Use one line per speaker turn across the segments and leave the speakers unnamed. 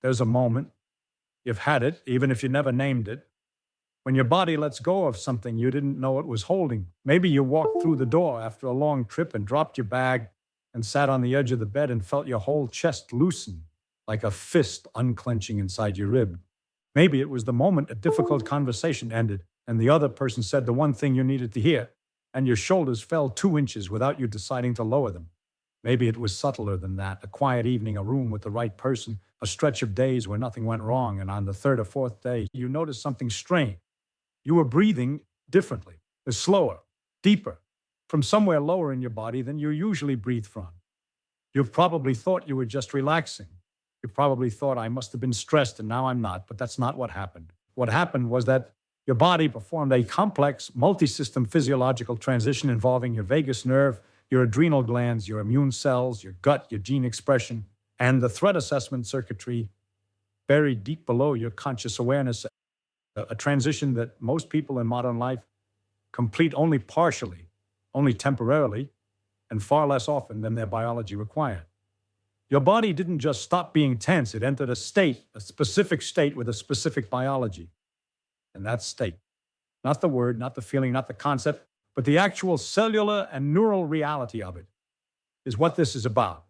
There's a moment, you've had it, even if you never named it, when your body lets go of something you didn't know it was holding. Maybe you walked through the door after a long trip and dropped your bag and sat on the edge of the bed and felt your whole chest loosen, like a fist unclenching inside your rib. Maybe it was the moment a difficult conversation ended and the other person said the one thing you needed to hear, and your shoulders fell 2 inches without you deciding to lower them. Maybe it was subtler than that, a quiet evening, a room with the right person, a stretch of days where nothing went wrong, and on the third or fourth day, you noticed something strange. You were breathing differently, slower, deeper, from somewhere lower in your body than you usually breathe from. You probably thought you were just relaxing. You probably thought, I must have been stressed and now I'm not, but that's not what happened. What happened was that your body performed a complex, multi-system physiological transition involving your vagus nerve, your adrenal glands, your immune cells, your gut, your gene expression, and the threat assessment circuitry buried deep below your conscious awareness, a transition that most people in modern life complete only partially, only temporarily, and far less often than their biology required. Your body didn't just stop being tense, it entered a state, a specific state with a specific biology. And that state, not the word, not the feeling, not the concept, but the actual cellular and neural reality of it is what this is about.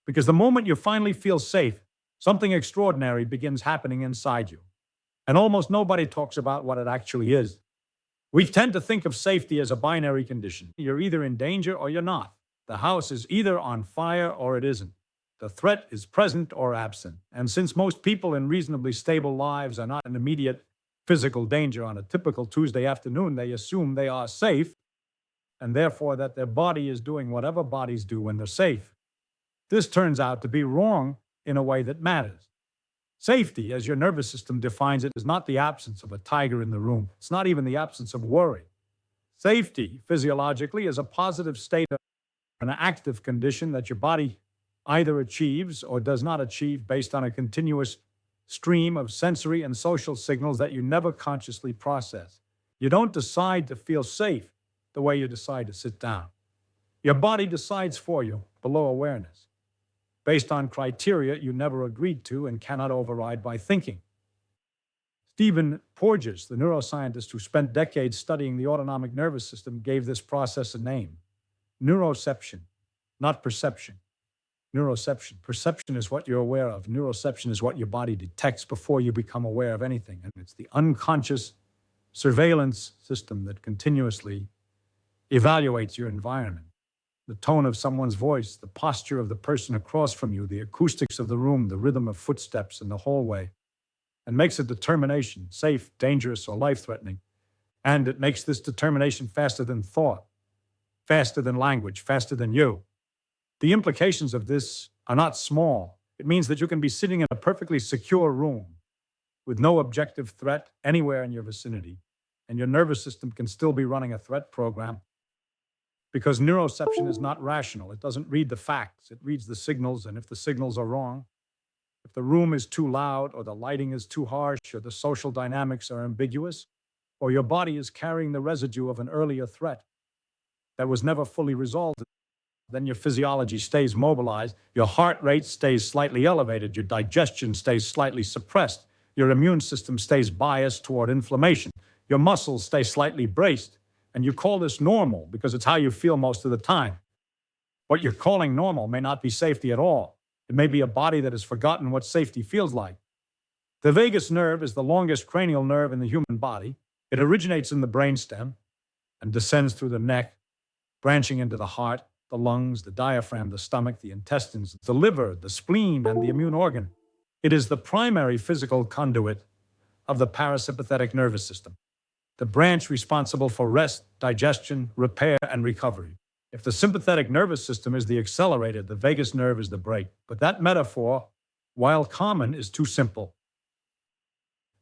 Because the moment you finally feel safe, something extraordinary begins happening inside you. And almost nobody talks about what it actually is. We tend to think of safety as a binary condition. You're either in danger or you're not. The house is either on fire or it isn't. The threat is present or absent. And since most people in reasonably stable lives are not in immediate physical danger on a typical Tuesday afternoon, they assume they are safe, and therefore that their body is doing whatever bodies do when they're safe. This turns out to be wrong in a way that matters. Safety, as your nervous system defines it, is not the absence of a tiger in the room. It's not even the absence of worry. Safety, physiologically, is a positive state of an active condition that your body either achieves or does not achieve based on a continuous stream of sensory and social signals that you never consciously process. You don't decide to feel safe the way you decide to sit down. Your body decides for you, below awareness, based on criteria you never agreed to and cannot override by thinking. Stephen Porges, the neuroscientist who spent decades studying the autonomic nervous system, gave this process a name: neuroception, not perception. Neuroception. Perception is what you're aware of. Neuroception is what your body detects before you become aware of anything. And it's the unconscious surveillance system that continuously evaluates your environment. The tone of someone's voice, the posture of the person across from you, the acoustics of the room, the rhythm of footsteps in the hallway, and makes a determination, safe, dangerous, or life-threatening. And it makes this determination faster than thought, faster than language, faster than you. The implications of this are not small. It means that you can be sitting in a perfectly secure room with no objective threat anywhere in your vicinity, and your nervous system can still be running a threat program, because neuroception is not rational. It doesn't read the facts. It reads the signals, and if the signals are wrong, if the room is too loud or the lighting is too harsh or the social dynamics are ambiguous, or your body is carrying the residue of an earlier threat that was never fully resolved, then your physiology stays mobilized, your heart rate stays slightly elevated, your digestion stays slightly suppressed, your immune system stays biased toward inflammation, your muscles stay slightly braced, and you call this normal because it's how you feel most of the time. What you're calling normal may not be safety at all. It may be a body that has forgotten what safety feels like. The vagus nerve is the longest cranial nerve in the human body. It originates in the brainstem and descends through the neck, branching into the heart, the lungs, the diaphragm, the stomach, the intestines, the liver, the spleen, and the immune organ. It is the primary physical conduit of the parasympathetic nervous system, the branch responsible for rest, digestion, repair, and recovery. If the sympathetic nervous system is the accelerator, the vagus nerve is the brake. But that metaphor, while common, is too simple.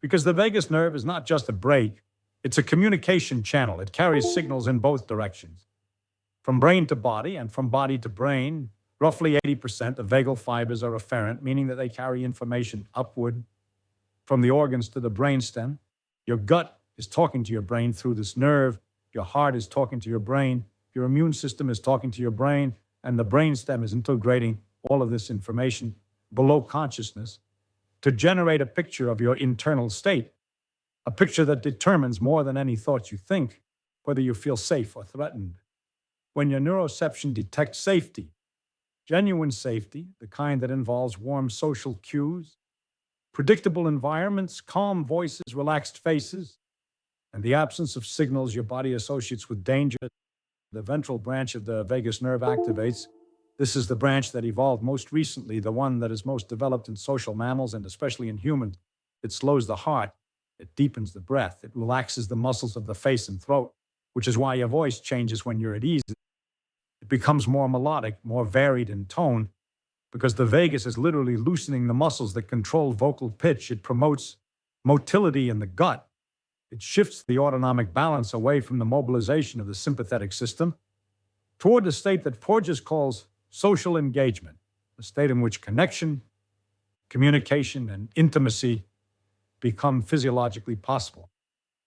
Because the vagus nerve is not just a brake, it's a communication channel. It carries signals in both directions. From brain to body and from body to brain, roughly 80% of vagal fibers are afferent, meaning that they carry information upward from the organs to the brainstem. Your gut is talking to your brain through this nerve. Your heart is talking to your brain. Your immune system is talking to your brain. And the brainstem is integrating all of this information below consciousness to generate a picture of your internal state, a picture that determines more than any thoughts you think whether you feel safe or threatened. When your neuroception detects safety, genuine safety, the kind that involves warm social cues, predictable environments, calm voices, relaxed faces, and the absence of signals your body associates with danger, the ventral branch of the vagus nerve activates. This is the branch that evolved most recently, the one that is most developed in social mammals and especially in humans. It slows the heart, it deepens the breath, it relaxes the muscles of the face and throat, which is why your voice changes when you're at ease. It becomes more melodic, more varied in tone, because the vagus is literally loosening the muscles that control vocal pitch. It promotes motility in the gut. It shifts the autonomic balance away from the mobilization of the sympathetic system toward a state that Porges calls social engagement, a state in which connection, communication, and intimacy become physiologically possible.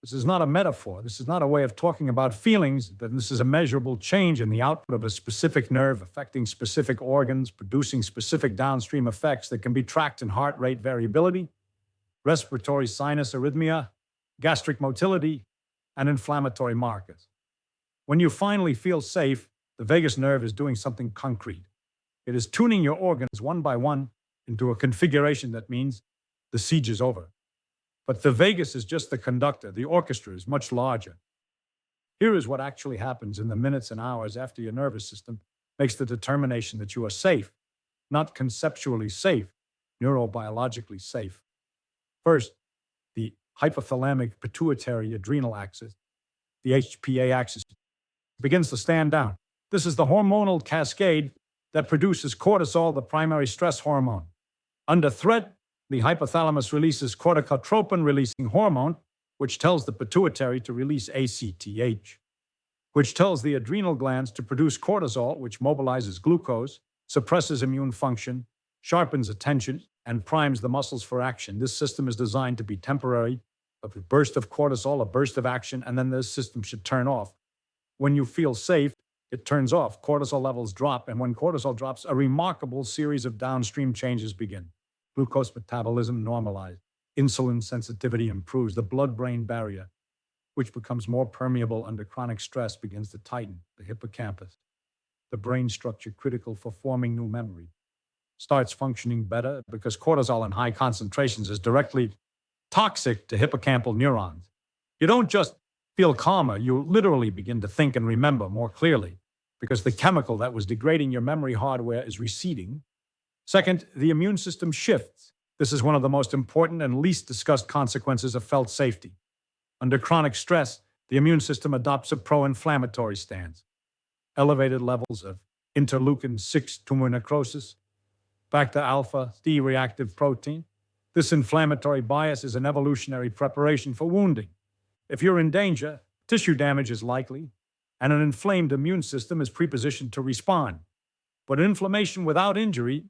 This is not a metaphor. This is not a way of talking about feelings, but this is a measurable change in the output of a specific nerve affecting specific organs, producing specific downstream effects that can be tracked in heart rate variability, respiratory sinus arrhythmia, gastric motility, and inflammatory markers. When you finally feel safe, the vagus nerve is doing something concrete. It is tuning your organs one by one into a configuration that means the siege is over. But the vagus is just the conductor. The orchestra is much larger. Here is what actually happens in the minutes and hours after your nervous system makes the determination that you are safe, not conceptually safe, neurobiologically safe. First, the hypothalamic pituitary adrenal axis, the HPA axis, begins to stand down. This is the hormonal cascade that produces cortisol, the primary stress hormone. Under threat, the hypothalamus releases corticotropin-releasing hormone, which tells the pituitary to release ACTH, which tells the adrenal glands to produce cortisol, which mobilizes glucose, suppresses immune function, sharpens attention, and primes the muscles for action. This system is designed to be temporary, a burst of cortisol, a burst of action, and then this system should turn off. When you feel safe, it turns off. Cortisol levels drop, and when cortisol drops, a remarkable series of downstream changes begin. Glucose metabolism normalized. Insulin sensitivity improves. The blood-brain barrier, which becomes more permeable under chronic stress, begins to tighten. The hippocampus, the brain structure critical for forming new memory, starts functioning better because cortisol in high concentrations is directly toxic to hippocampal neurons. You don't just feel calmer, you literally begin to think and remember more clearly because the chemical that was degrading your memory hardware is receding. Second, the immune system shifts. This is one of the most important and least discussed consequences of felt safety. Under chronic stress, the immune system adopts a pro-inflammatory stance. Elevated levels of interleukin-6 tumor necrosis, factor alpha C-reactive protein. This inflammatory bias is an evolutionary preparation for wounding. If you're in danger, tissue damage is likely, and an inflamed immune system is prepositioned to respond. But inflammation without injury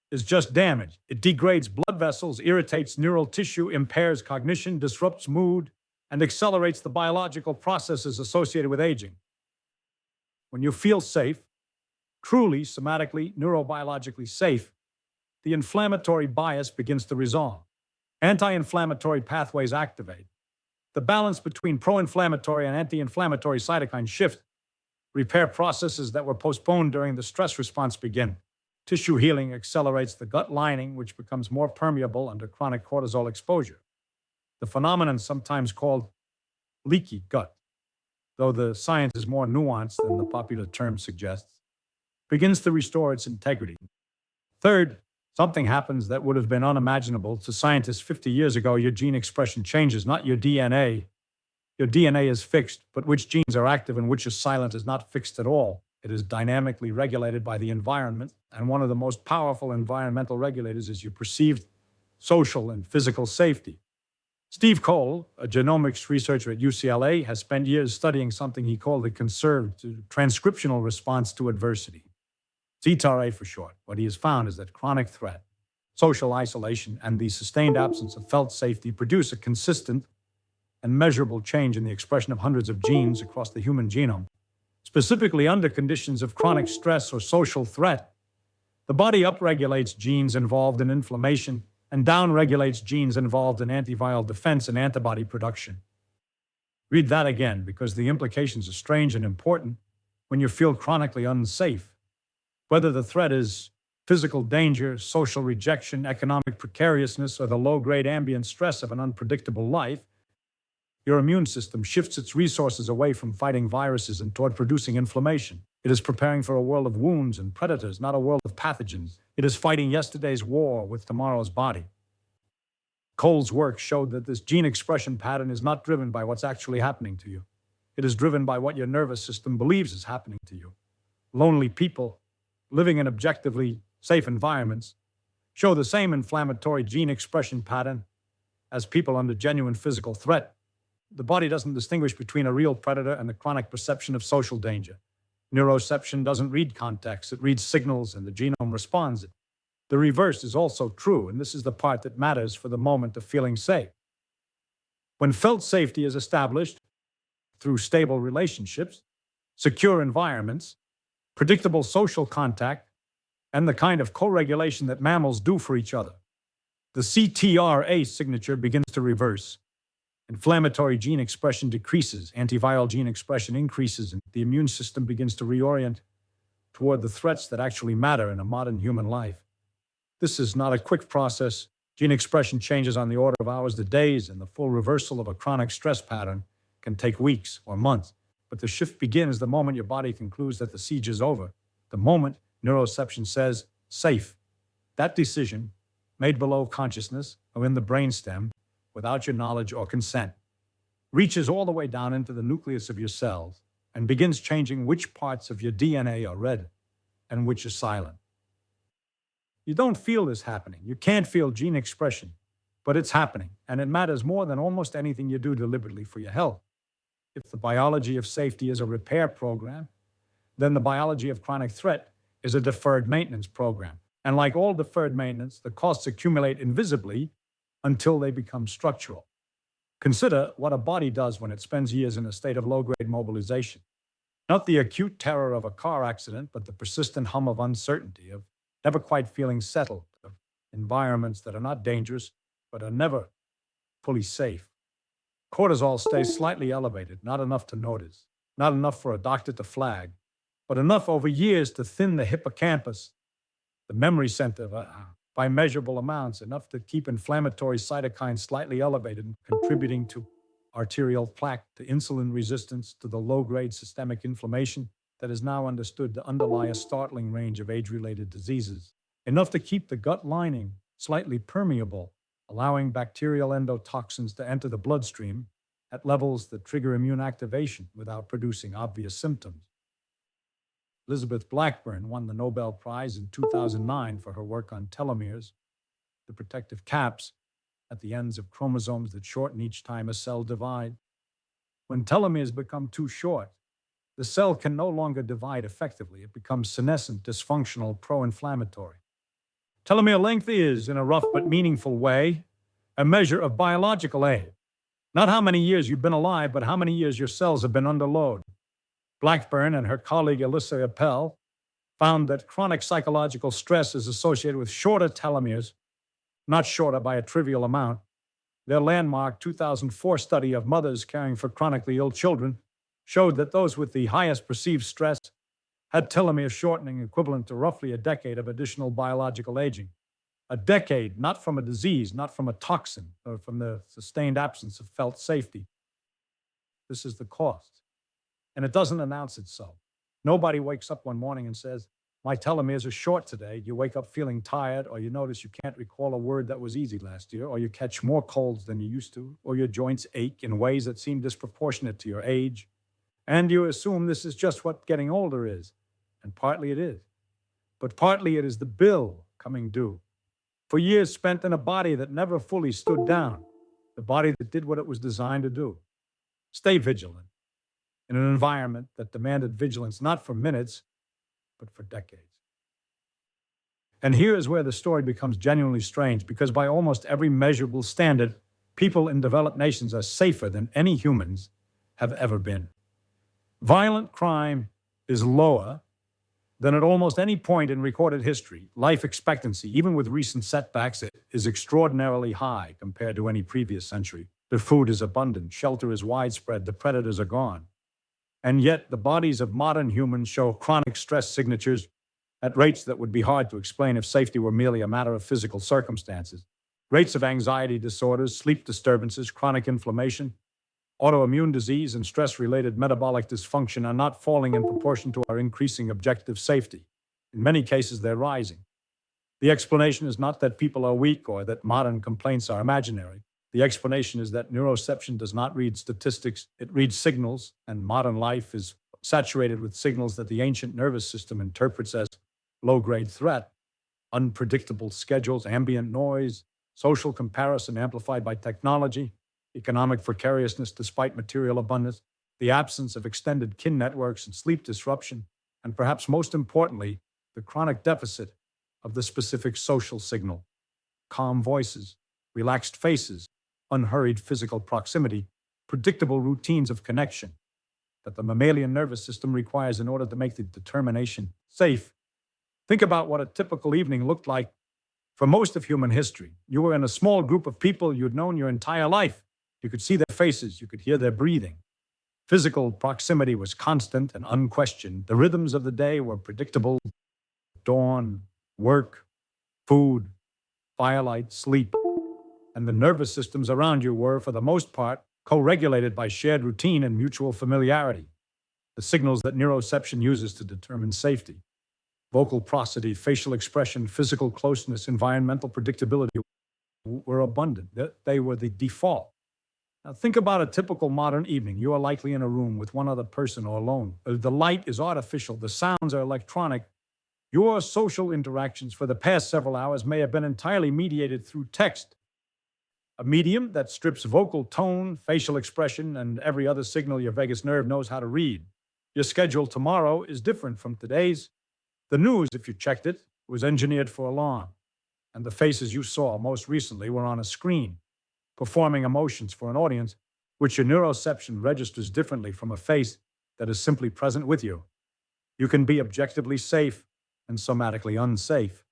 is just damage. It degrades blood vessels, irritates neural tissue, impairs cognition, disrupts mood, and accelerates the biological processes associated with aging. When you feel safe, truly somatically, neurobiologically safe, the inflammatory bias begins to resolve. Anti-inflammatory pathways activate. The balance between pro-inflammatory and anti-inflammatory cytokines shift. Repair processes that were postponed during the stress response begin. Tissue healing accelerates the gut lining, which becomes more permeable under chronic cortisol exposure. The phenomenon sometimes called leaky gut, though the science is more nuanced than the popular term suggests, begins to restore its integrity. Third, something happens that would have been unimaginable to scientists 50 years ago. Your gene expression changes, not your DNA. Your DNA is fixed, but which genes are active and which are silent is not fixed at all. It is dynamically regulated by the environment, and one of the most powerful environmental regulators is your perceived social and physical safety. Steve Cole, a genomics researcher at UCLA, has spent years studying something he called the conserved transcriptional response to adversity. CTRA for short. What he has found is that chronic threat, social isolation, and the sustained absence of felt safety produce a consistent and measurable change in the expression of hundreds of genes across the human genome. Specifically under conditions of chronic stress or social threat, the body upregulates genes involved in inflammation, and downregulates genes involved in antiviral defense and antibody production. Read that again, because the implications are strange and important when you feel chronically unsafe. Whether the threat is physical danger, social rejection, economic precariousness, or the low-grade ambient stress of an unpredictable life, your immune system shifts its resources away from fighting viruses and toward producing inflammation. It is preparing for a world of wounds and predators, not a world of pathogens. It is fighting yesterday's war with tomorrow's body. Cole's work showed that this gene expression pattern is not driven by what's actually happening to you. It is driven by what your nervous system believes is happening to you. Lonely people living in objectively safe environments show the same inflammatory gene expression pattern as people under genuine physical threat. The body doesn't distinguish between a real predator and the chronic perception of social danger. Neuroception doesn't read context, it reads signals, and the genome responds it. The reverse is also true, and this is the part that matters for the moment of feeling safe. When felt safety is established through stable relationships, secure environments, predictable social contact, and the kind of co-regulation that mammals do for each other, the CTRA signature begins to reverse. Inflammatory gene expression decreases, antiviral gene expression increases, and the immune system begins to reorient toward the threats that actually matter in a modern human life. This is not a quick process. Gene expression changes on the order of hours to days, and the full reversal of a chronic stress pattern can take weeks or months. But the shift begins the moment your body concludes that the siege is over, the moment neuroception says, safe. That decision, made below consciousness or in the brainstem, without your knowledge or consent, reaches all the way down into the nucleus of your cells and begins changing which parts of your DNA are read and which are silent. You don't feel this happening. You can't feel gene expression, but it's happening, and it matters more than almost anything you do deliberately for your health. If the biology of safety is a repair program, then the biology of chronic threat is a deferred maintenance program. And like all deferred maintenance, the costs accumulate invisibly until they become structural. Consider what a body does when it spends years in a state of low-grade mobilization. Not the acute terror of a car accident, but the persistent hum of uncertainty, of never quite feeling settled, of environments that are not dangerous, but are never fully safe. Cortisol stays slightly elevated, not enough to notice, not enough for a doctor to flag, but enough over years to thin the hippocampus, the memory center, by measurable amounts, enough to keep inflammatory cytokines slightly elevated, contributing to arterial plaque, to insulin resistance, to the low-grade systemic inflammation that is now understood to underlie a startling range of age-related diseases, enough to keep the gut lining slightly permeable, allowing bacterial endotoxins to enter the bloodstream at levels that trigger immune activation without producing obvious symptoms. Elizabeth Blackburn won the Nobel Prize in 2009 for her work on telomeres, the protective caps at the ends of chromosomes that shorten each time a cell divides. When telomeres become too short, the cell can no longer divide effectively. It becomes senescent, dysfunctional, pro-inflammatory. Telomere length is, in a rough but meaningful way, a measure of biological age. Not how many years you've been alive, but how many years your cells have been under load. Blackburn and her colleague Alyssa Appel found that chronic psychological stress is associated with shorter telomeres, not shorter by a trivial amount. Their landmark 2004 study of mothers caring for chronically ill children showed that those with the highest perceived stress had telomere shortening equivalent to roughly a decade of additional biological aging. A decade, not from a disease, not from a toxin, or from the sustained absence of felt safety. This is the cost. And it doesn't announce it so. Nobody wakes up one morning and says, my telomeres are short today. You wake up feeling tired, or you notice you can't recall a word that was easy last year, or you catch more colds than you used to, or your joints ache in ways that seem disproportionate to your age. And you assume this is just what getting older is. And partly it is. But partly it is the bill coming due for years spent in a body that never fully stood down, the body that did what it was designed to do. Stay vigilant in an environment that demanded vigilance not for minutes, but for decades. And here is where the story becomes genuinely strange, because by almost every measurable standard, people in developed nations are safer than any humans have ever been. Violent crime is lower, than at almost any point in recorded history. Life expectancy, even with recent setbacks, is extraordinarily high compared to any previous century. The food is abundant, shelter is widespread, the predators are gone. And yet, the bodies of modern humans show chronic stress signatures at rates that would be hard to explain if safety were merely a matter of physical circumstances. Rates of anxiety disorders, sleep disturbances, chronic inflammation, autoimmune disease, and stress-related metabolic dysfunction are not falling in proportion to our increasing objective safety. In many cases, they're rising. The explanation is not that people are weak or that modern complaints are imaginary. The explanation is that neuroception does not read statistics, it reads signals, and modern life is saturated with signals that the ancient nervous system interprets as low-grade threat, unpredictable schedules, ambient noise, social comparison amplified by technology, economic precariousness despite material abundance, the absence of extended kin networks and sleep disruption, and perhaps most importantly, the chronic deficit of the specific social signal. Calm voices, relaxed faces, unhurried physical proximity, predictable routines of connection that the mammalian nervous system requires in order to make the determination safe. Think about what a typical evening looked like for most of human history. You were in a small group of people you'd known your entire life. You could see their faces, you could hear their breathing. Physical proximity was constant and unquestioned. The rhythms of the day were predictable: dawn, work, food, firelight, sleep. And the nervous systems around you were, for the most part, co-regulated by shared routine and mutual familiarity. The signals that neuroception uses to determine safety: vocal prosody, facial expression, physical closeness, environmental predictability, were abundant. They were the default. Now think about a typical modern evening. You are likely in a room with one other person or alone. The light is artificial. The sounds are electronic. Your social interactions for the past several hours may have been entirely mediated through text, a medium that strips vocal tone, facial expression, and every other signal your vagus nerve knows how to read. Your schedule tomorrow is different from today's. The news, if you checked it, was engineered for alarm, and the faces you saw most recently were on a screen, performing emotions for an audience which your neuroception registers differently from a face that is simply present with you. You can be objectively safe and somatically unsafe.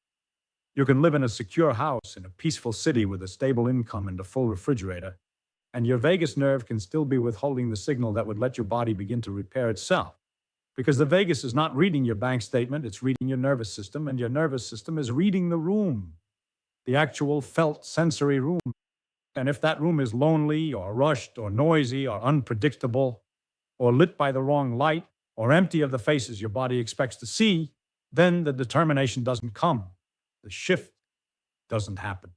You can live in a secure house in a peaceful city with a stable income and a full refrigerator, and your vagus nerve can still be withholding the signal that would let your body begin to repair itself. Because the vagus is not reading your bank statement, it's reading your nervous system, and your nervous system is reading the room, the actual felt sensory room. And if that room is lonely or rushed or noisy or unpredictable or lit by the wrong light or empty of the faces your body expects to see, then the determination doesn't come. The shift doesn't happen.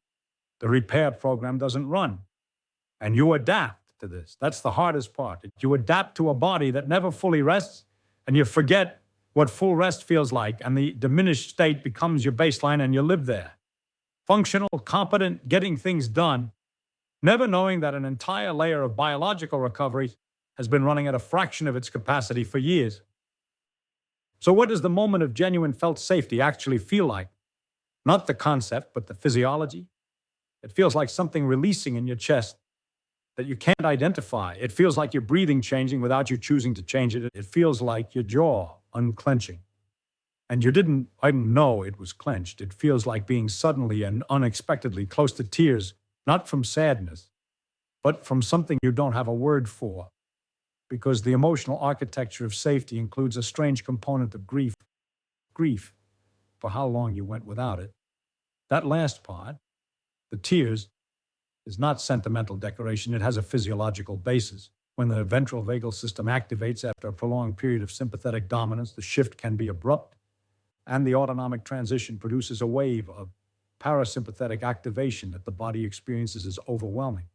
The repair program doesn't run. And you adapt to this. That's the hardest part. You adapt to a body that never fully rests, and you forget what full rest feels like, and the diminished state becomes your baseline, and you live there. Functional, competent, getting things done, never knowing that an entire layer of biological recovery has been running at a fraction of its capacity for years. So what does the moment of genuine felt safety actually feel like? Not the concept, but the physiology. It feels like something releasing in your chest that you can't identify. It feels like your breathing changing without you choosing to change it. It feels like your jaw unclenching. And you didn't know it was clenched. It feels like being suddenly and unexpectedly close to tears, not from sadness, but from something you don't have a word for. Because the emotional architecture of safety includes a strange component of grief. Grief for how long you went without it. That last part, the tears, is not sentimental decoration. It has a physiological basis. When the ventral vagal system activates after a prolonged period of sympathetic dominance, the shift can be abrupt, and the autonomic transition produces a wave of parasympathetic activation that the body experiences as overwhelming.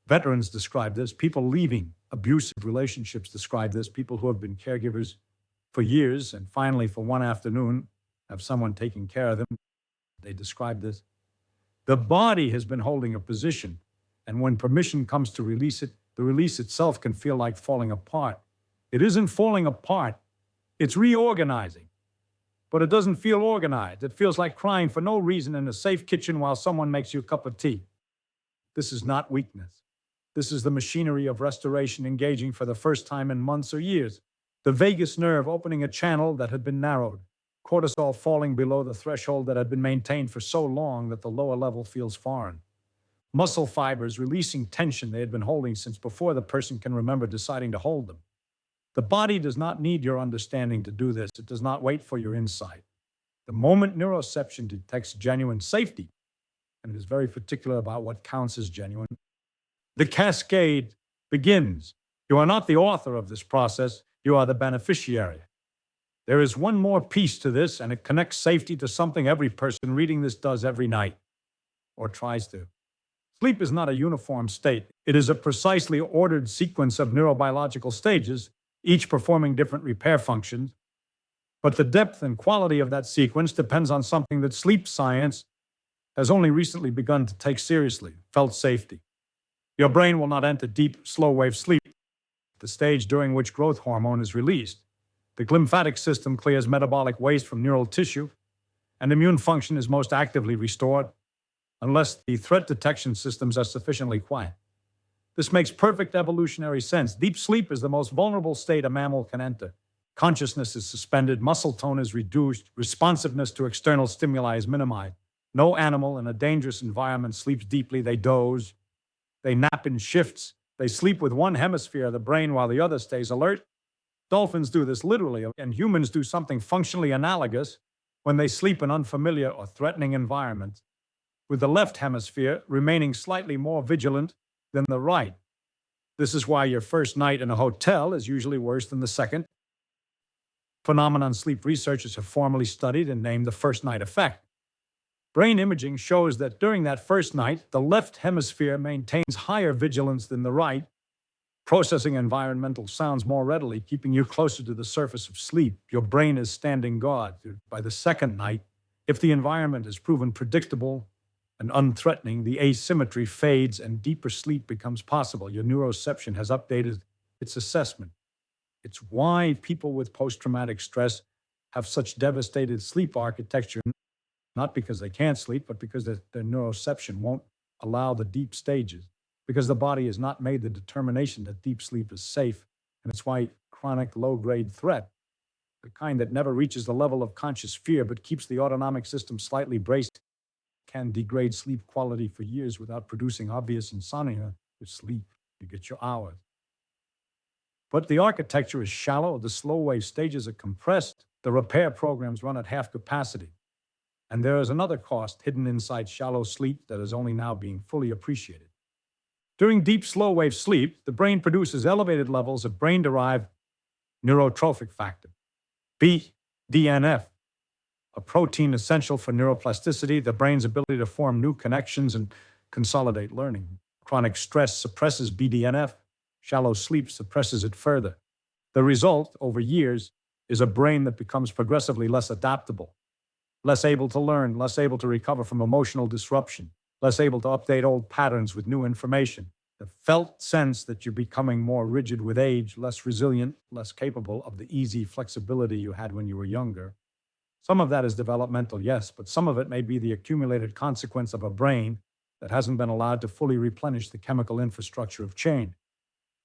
Veterans describe this. People leaving abusive relationships describe this. People who have been caregivers for years and finally for one afternoon have someone taking care of them, they describe this. The body has been holding a position, and when permission comes to release it, the release itself can feel like falling apart. It isn't falling apart, it's reorganizing. But it doesn't feel organized. It feels like crying for no reason in a safe kitchen while someone makes you a cup of tea. This is not weakness. This is the machinery of restoration engaging for the first time in months or years. The vagus nerve opening a channel that had been narrowed. cortisol falling below the threshold that had been maintained for so long that the lower level feels foreign. Muscle fibers releasing tension they had been holding since before the person can remember deciding to hold them. The body does not need your understanding to do this. It does not wait for your insight. The moment neuroception detects genuine safety, and it is very particular about what counts as genuine, the cascade begins. You are not the author of this process. You are the beneficiary. There is one more piece to this, and it connects safety to something every person reading this does every night, or tries to. Sleep is not a uniform state. It is a precisely ordered sequence of neurobiological stages, each performing different repair functions. But the depth and quality of that sequence depends on something that sleep science has only recently begun to take seriously: felt safety. Your brain will not enter deep, slow-wave sleep, the stage during which growth hormone is released. The lymphatic system clears metabolic waste from neural tissue, and immune function is most actively restored, unless the threat detection systems are sufficiently quiet. This makes perfect evolutionary sense. Deep sleep is the most vulnerable state a mammal can enter. Consciousness is suspended, muscle tone is reduced, responsiveness to external stimuli is minimized. No animal in a dangerous environment sleeps deeply. They doze, they nap in shifts, they sleep with one hemisphere of the brain while the other stays alert. Dolphins do this literally, and humans do something functionally analogous when they sleep in unfamiliar or threatening environments, with the left hemisphere remaining slightly more vigilant than the right. This is why your first night in a hotel is usually worse than the second. Phenomenon sleep researchers have formally studied and named the first night effect. Brain imaging shows that during that first night, the left hemisphere maintains higher vigilance than the right, processing environmental sounds more readily, keeping you closer to the surface of sleep. Your brain is standing guard. By the second night, if the environment is proven predictable and unthreatening, the asymmetry fades and deeper sleep becomes possible. Your neuroception has updated its assessment. It's why people with post-traumatic stress have such devastated sleep architecture, not because they can't sleep, but because their neuroception won't allow the deep stages, because the body has not made the determination that deep sleep is safe. And it's why chronic low-grade threat, the kind that never reaches the level of conscious fear but keeps the autonomic system slightly braced, can degrade sleep quality for years without producing obvious insomnia. You sleep, you get your hours. But the architecture is shallow, the slow-wave stages are compressed, the repair programs run at half capacity. And there is another cost hidden inside shallow sleep that is only now being fully appreciated. During deep slow-wave sleep, the brain produces elevated levels of brain-derived neurotrophic factor, BDNF, a protein essential for neuroplasticity, the brain's ability to form new connections and consolidate learning. Chronic stress suppresses BDNF. Shallow sleep suppresses it further. The result, over years, is a brain that becomes progressively less adaptable, less able to learn, less able to recover from emotional disruption, less able to update old patterns with new information. The felt sense that you're becoming more rigid with age, less resilient, less capable of the easy flexibility you had when you were younger. Some of that is developmental, yes, but some of it may be the accumulated consequence of a brain that hasn't been allowed to fully replenish the chemical infrastructure of change.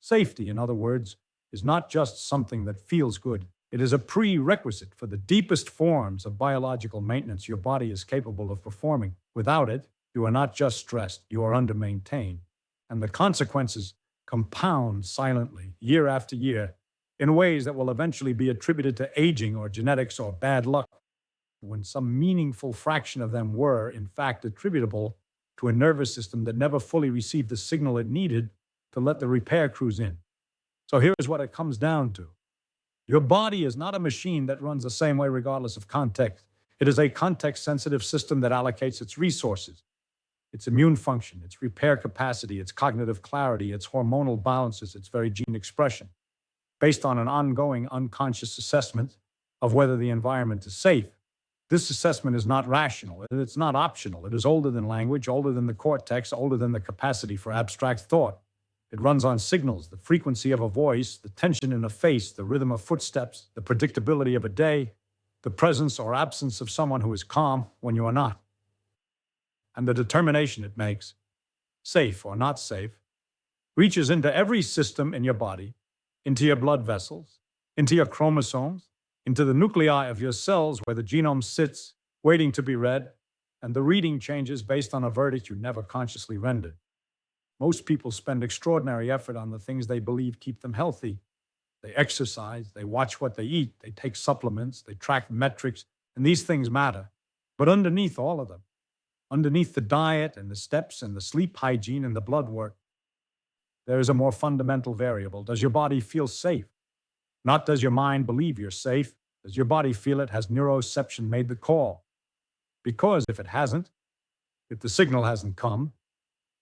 Safety, in other words, is not just something that feels good. It is a prerequisite for the deepest forms of biological maintenance your body is capable of performing. Without it, you are not just stressed, you are under-maintained. And the consequences compound silently, year after year, in ways that will eventually be attributed to aging or genetics or bad luck, when some meaningful fraction of them were, in fact, attributable to a nervous system that never fully received the signal it needed to let the repair crews in. So here's what it comes down to. Your body is not a machine that runs the same way regardless of context. It is a context-sensitive system that allocates its resources, its immune function, its repair capacity, its cognitive clarity, its hormonal balances, its very gene expression, based on an ongoing unconscious assessment of whether the environment is safe. This assessment is not rational. It's not optional. It is older than language, older than the cortex, older than the capacity for abstract thought. It runs on signals, the frequency of a voice, the tension in a face, the rhythm of footsteps, the predictability of a day, the presence or absence of someone who is calm when you are not, and the determination it makes, safe or not safe, reaches into every system in your body, into your blood vessels, into your chromosomes, into the nuclei of your cells where the genome sits, waiting to be read, and the reading changes based on a verdict you never consciously rendered. Most people spend extraordinary effort on the things they believe keep them healthy. They exercise, they watch what they eat, they take supplements, they track metrics, and these things matter. But underneath all of them, underneath the diet and the steps and the sleep hygiene and the blood work, there is a more fundamental variable. Does your body feel safe? Not does your mind believe you're safe. Does your body feel it? Has neuroception made the call? Because if it hasn't, if the signal hasn't come,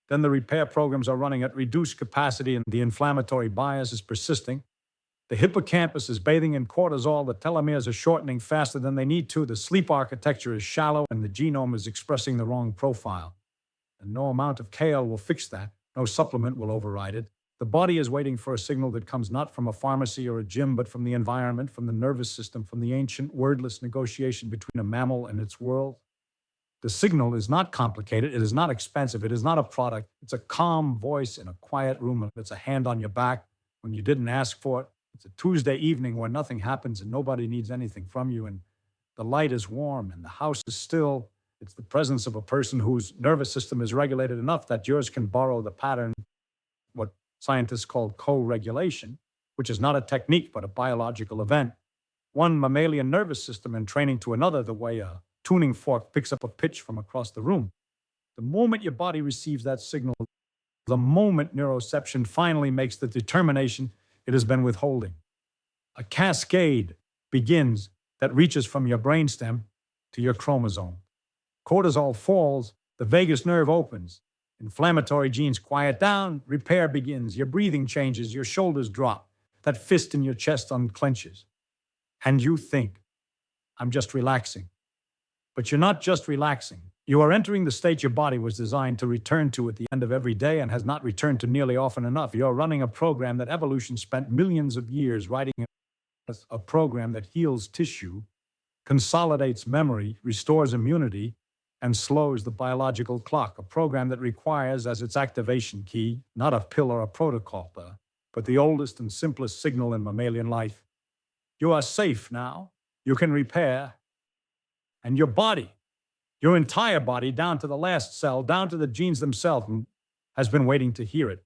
then the repair programs are running at reduced capacity and the inflammatory bias is persisting. The hippocampus is bathing in cortisol, the telomeres are shortening faster than they need to, the sleep architecture is shallow, and the genome is expressing the wrong profile. And no amount of kale will fix that. No supplement will override it. The body is waiting for a signal that comes not from a pharmacy or a gym, but from the environment, from the nervous system, from the ancient wordless negotiation between a mammal and its world. The signal is not complicated. It is not expensive. It is not a product. It's a calm voice in a quiet room. It's a hand on your back when you didn't ask for it. It's a Tuesday evening where nothing happens and nobody needs anything from you, and the light is warm and the house is still. It's the presence of a person whose nervous system is regulated enough that yours can borrow the pattern, what scientists call co-regulation, which is not a technique but a biological event. One mammalian nervous system in training to another, the way a tuning fork picks up a pitch from across the room. The moment your body receives that signal, the moment neuroception finally makes the determination it has been withholding. A cascade begins that reaches from your brainstem to your chromosome. Cortisol falls, the vagus nerve opens. Inflammatory genes quiet down, repair begins. Your breathing changes, your shoulders drop. That fist in your chest unclenches. And you think, I'm just relaxing. But you're not just relaxing. You are entering the state your body was designed to return to at the end of every day and has not returned to nearly often enough. You're running a program that evolution spent millions of years writing, a program that heals tissue, consolidates memory, restores immunity, and slows the biological clock. A program that requires as its activation key, not a pill or a protocol, but the oldest and simplest signal in mammalian life. You are safe now. You can repair. And your body, your entire body, down to the last cell, down to the genes themselves, has been waiting to hear it.